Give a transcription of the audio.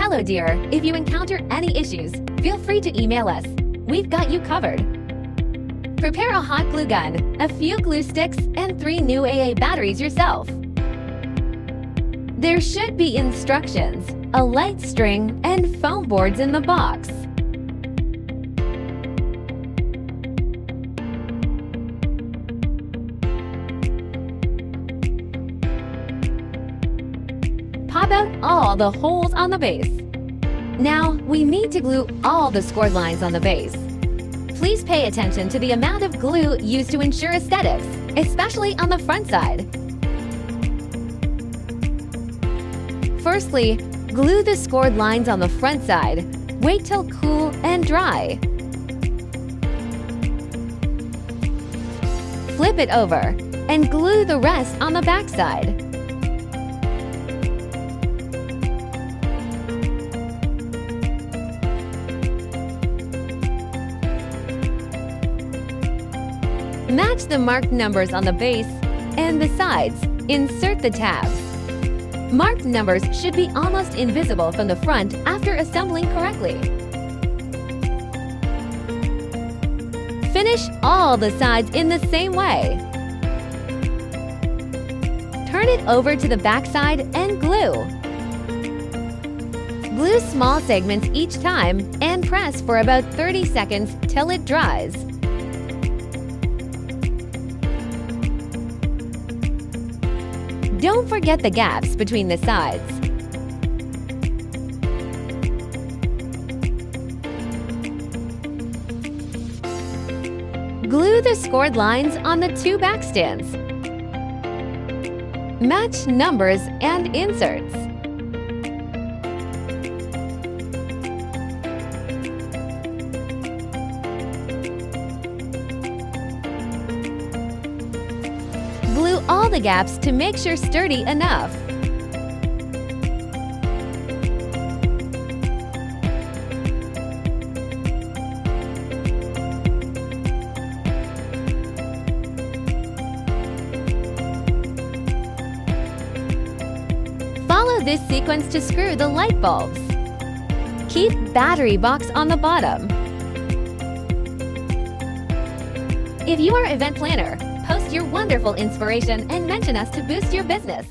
Hello dear, if you encounter any issues, feel free to email us. We've got you covered. Prepare a hot glue gun, a few glue sticks, and 3 new AA batteries yourself. There should be instructions, a light string, and foam boards in the box. Pop out all the holes on the base. Now, we need to glue all the scored lines on the base. Please pay attention to the amount of glue used to ensure aesthetics, especially on the front side. Firstly, glue the scored lines on the front side. Wait till cool and dry. Flip it over and glue the rest on the back side. Match the marked numbers on the base and the sides. Insert the tabs. Marked numbers should be almost invisible from the front after assembling correctly. Finish all the sides in the same way. Turn it over to the back side and glue. Glue small segments each time and press for about 30 seconds till it dries. Don't forget the gaps between the sides. Glue the scored lines on the 2 back stands. Match numbers and inserts. Glue all the gaps to make sure sturdy enough. Follow this sequence to screw the light bulbs. Keep battery box on the bottom. If you are an event planner, post your wonderful inspiration and mention us to boost your business.